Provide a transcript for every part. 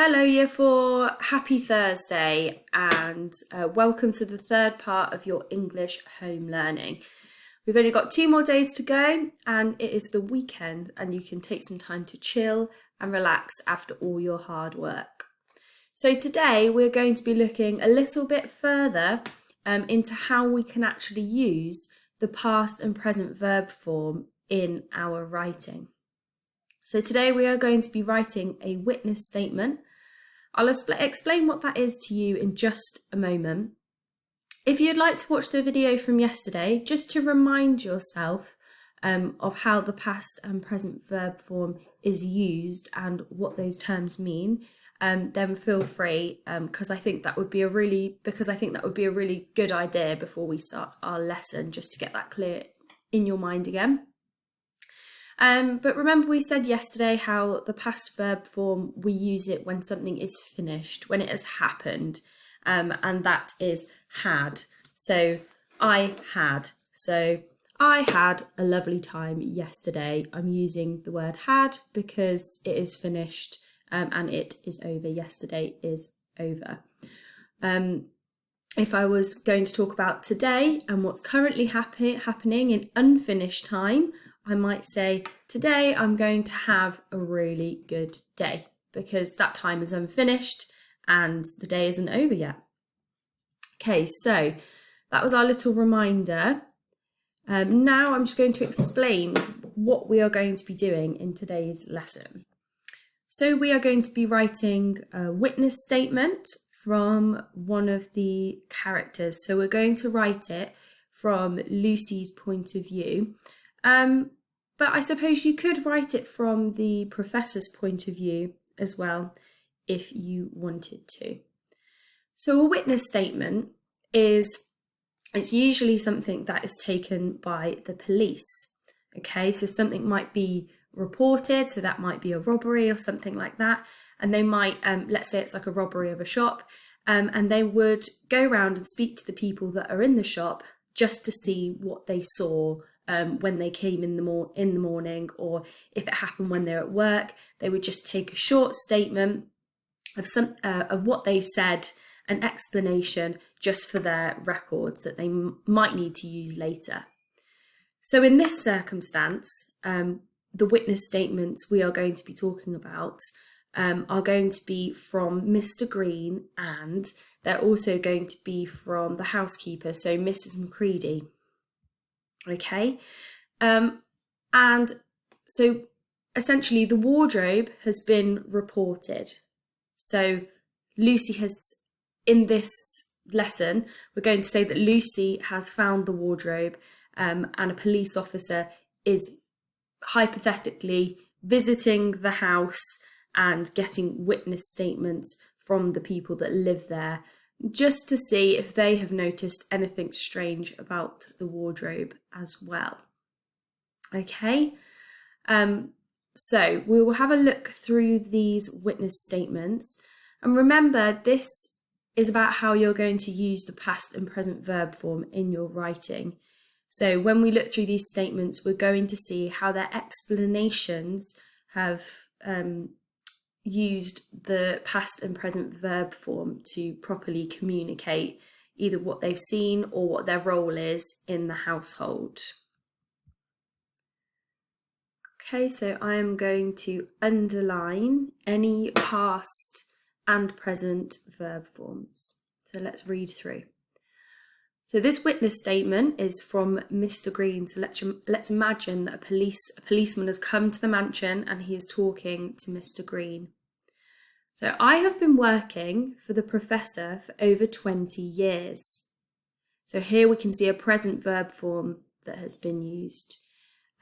Hello Year 4, happy Thursday and welcome to the third part of your English home learning. We've only got 2 more days to go and it is the weekend and you can take some time to chill and relax after all your hard work. So today we're going to be looking a little bit further into how we can actually use the past and present verb form in our writing. So today we are going to be writing a witness statement. I'll explain what that is to you in just a moment. If you'd like to watch the video from yesterday, just to remind yourself of how the past and present verb form is used and what those terms mean, then feel free because I think that would be a really good idea before we start our lesson, just to get that clear in your mind again. But remember we said yesterday how the past verb form, we use it when something is finished, when it has happened, and that is had. So I had. So I had a lovely time yesterday. I'm using the word had because it is finished and it is over. Yesterday is over. If I was going to talk about today and what's currently happening in unfinished time, I might say, today I'm going to have a really good day because that time is unfinished and the day isn't over yet. Okay, so that was our little reminder. Now I'm just going to explain what we are going to be doing in today's lesson. So we are going to be writing a witness statement from one of the characters. So we're going to write it from Lucy's point of view. But I suppose you could write it from the professor's point of view as well, if you wanted to. So a witness statement it's usually something that is taken by the police. Okay, so something might be reported, so that might be a robbery or something like that. And they might, let's say it's like a robbery of a shop, and they would go around and speak to the people that are in the shop just to see what they saw when they came in the morning, or if it happened when they're at work. They would just take a short statement of what they said, an explanation just for their records that they might need to use later. So in this circumstance, the witness statements we are going to be talking about are going to be from Mr. Green, and they're also going to be from the housekeeper, so Mrs Mccready. Okay, and so essentially the wardrobe has been reported. So Lucy has, in this lesson, we're going to say that Lucy has found the wardrobe, and a police officer is hypothetically visiting the house and getting witness statements from the people that live there, just to see if they have noticed anything strange about the wardrobe as well. Okay, so we will have a look through these witness statements, and remember this is about how you're going to use the past and present verb form in your writing. So when we look through these statements, we're going to see how their explanations have used the past and present verb form to properly communicate either what they've seen or what their role is in the household. Okay, so I am going to underline any past and present verb forms. So let's read through. So this witness statement is from Mr. Green. So let's imagine that a policeman has come to the mansion and he is talking to Mr. Green. So I have been working for the professor for over 20 years. So here we can see a present verb form that has been used,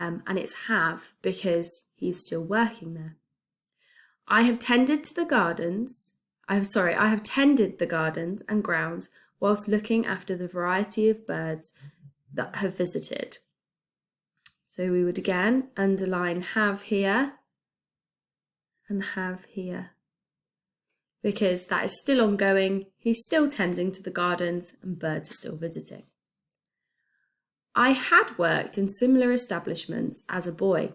and it's have because he's still working there. I have tended the gardens and grounds whilst looking after the variety of birds that have visited. So we would again underline have here and have here, because that is still ongoing. He's still tending to the gardens and birds are still visiting. I had worked in similar establishments as a boy,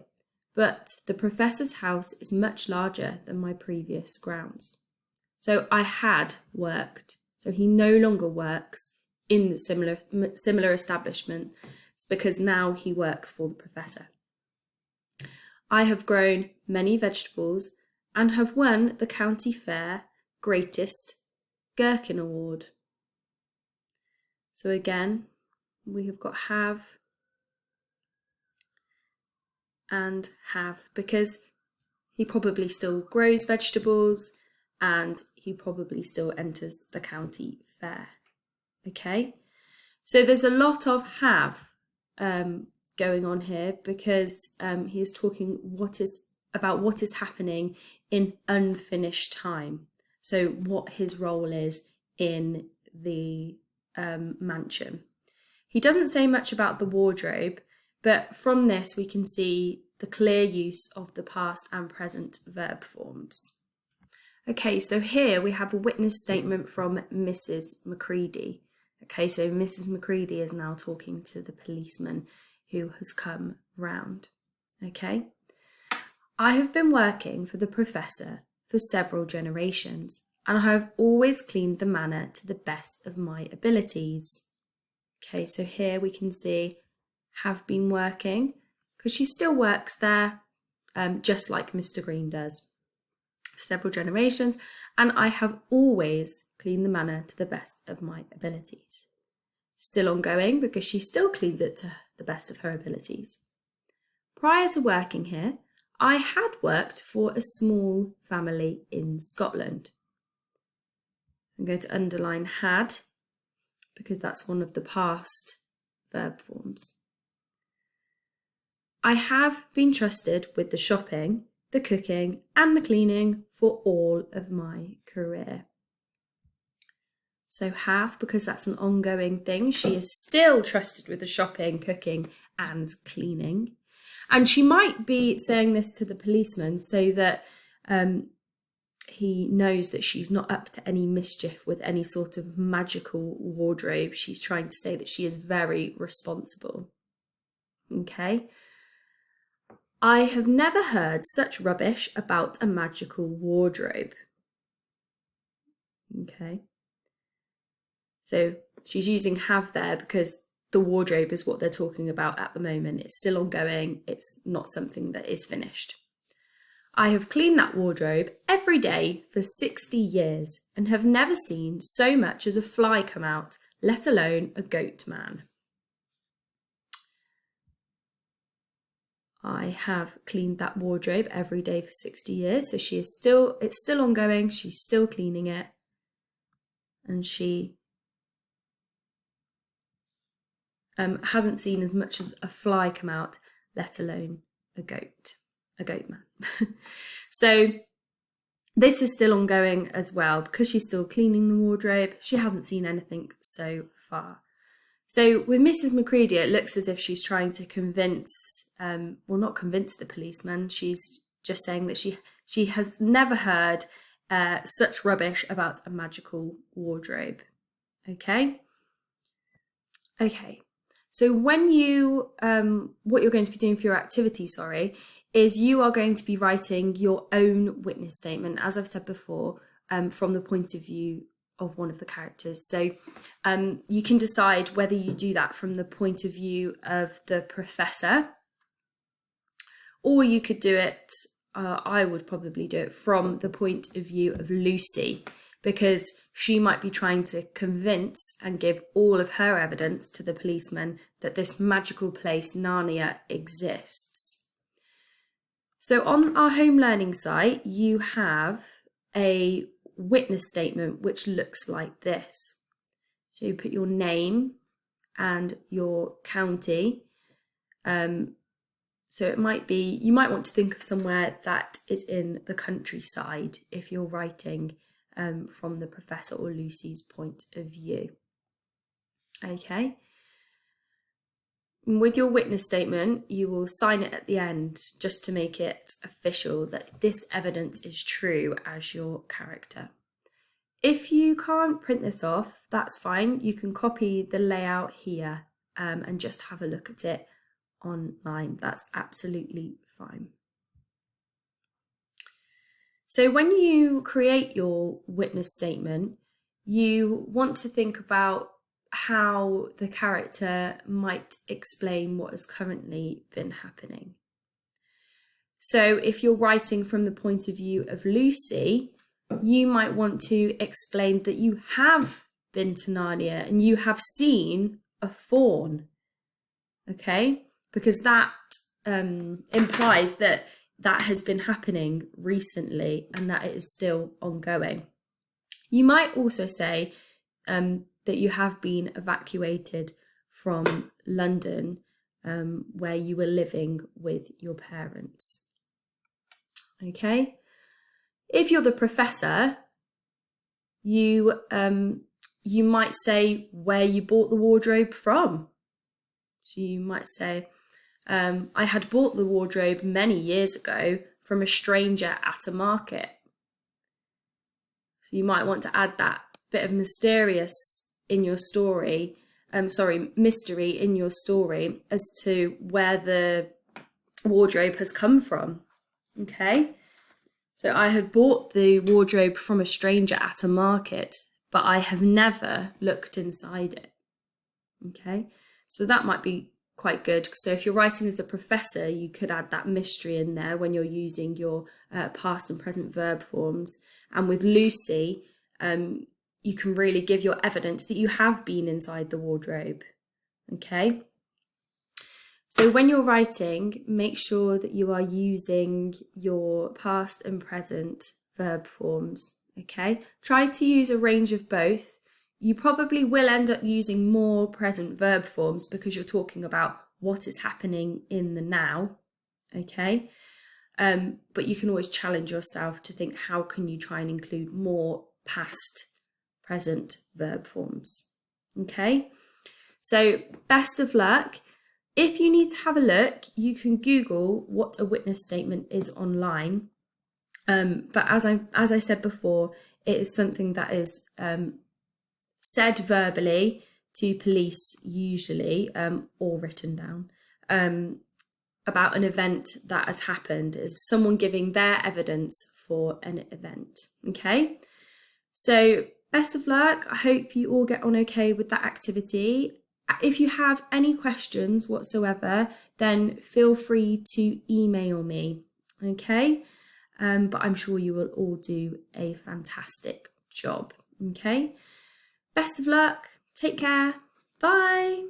but the professor's house is much larger than my previous grounds. So I had worked. So he no longer works in the similar establishment. It's because now he works for the professor. I have grown many vegetables and have won the county fair greatest gherkin award. So again, we have got have and have, because he probably still grows vegetables and he probably still enters the county fair. Okay, so there's a lot of have going on here, because he is talking about what is happening in unfinished time. So what his role is in the mansion. He doesn't say much about the wardrobe, but from this we can see the clear use of the past and present verb forms. Okay, so here we have a witness statement from Mrs Mccready. Okay, so Mrs Mccready is now talking to the policeman who has come round. Okay, I have been working for the professor for several generations, and I have always cleaned the manor to the best of my abilities. Okay, so here we can see have been working, because she still works there, just like Mr Green does, for several generations, and I have always cleaned the manor to the best of my abilities. Still ongoing, because she still cleans it to the best of her abilities. Prior to working here, I had worked for a small family in Scotland. I'm going to underline had, because that's one of the past verb forms. I have been trusted with the shopping, the cooking and the cleaning for all of my career. So have, because that's an ongoing thing. She is still trusted with the shopping, cooking and cleaning. And she might be saying this to the policeman so that he knows that she's not up to any mischief with any sort of magical wardrobe. She's trying to say that she is very responsible. Okay. I have never heard such rubbish about a magical wardrobe. Okay. So she's using have there because the wardrobe is what they're talking about at the moment. It's still ongoing. It's not something that is finished. I have cleaned that wardrobe every day for 60 years and have never seen so much as a fly come out, let alone a goat man. I have cleaned that wardrobe every day for 60 years. So it's still ongoing. She's still cleaning it. And she hasn't seen as much as a fly come out, let alone a goat man. So this is still ongoing as well, because she's still cleaning the wardrobe. She hasn't seen anything so far. So with Mrs Mccready, it looks as if she's trying to not convince the policeman. She's just saying that she has never heard such rubbish about a magical wardrobe. Okay. So when you, what you're going to be doing for your activity, is you are going to be writing your own witness statement, as I've said before, from the point of view of one of the characters. So you can decide whether you do that from the point of view of the professor, or you could do it, I would probably do it from the point of view of Lucy, because she might be trying to convince and give all of her evidence to the policeman that this magical place, Narnia, exists. So on our home learning site, you have a witness statement which looks like this. So you put your name and your county. So it might be, you might want to think of somewhere that is in the countryside if you're writing from the professor or Lucy's point of view. Okay. With your witness statement, you will sign it at the end just to make it official that this evidence is true as your character. If you can't print this off, that's fine. You can copy the layout here and just have a look at it online. That's absolutely fine. So when you create your witness statement, you want to think about how the character might explain what has currently been happening. So if you're writing from the point of view of Lucy, you might want to explain that you have been to Narnia and you have seen a faun, okay? Because that implies that that has been happening recently and that it is still ongoing. You might also say that you have been evacuated from London, where you were living with your parents. Okay? If you're the professor, you might say where you bought the wardrobe from. So you might say, I had bought the wardrobe many years ago from a stranger at a market. So you might want to add that bit of mystery in your story as to where the wardrobe has come from. Okay? So I had bought the wardrobe from a stranger at a market, but I have never looked inside it. Okay? So that might be quite good. So if you're writing as the professor, you could add that mystery in there when you're using your past and present verb forms. And with Lucy, you can really give your evidence that you have been inside the wardrobe. Okay? So when you're writing, make sure that you are using your past and present verb forms. Okay? Try to use a range of both. You probably will end up using more present verb forms because you're talking about what is happening in the now, okay? But you can always challenge yourself to think, how can you try and include more past, present verb forms, okay? So best of luck. If you need to have a look, you can Google what a witness statement is online. But as I said before, it is something that is said verbally to police usually, or written down, about an event that has happened. Is someone giving their evidence for an event. Okay, so best of luck. I hope you all get on okay with that activity. If you have any questions whatsoever, then feel free to email me. Okay, but I'm sure you will all do a fantastic job. Okay. Best of luck. Take care. Bye.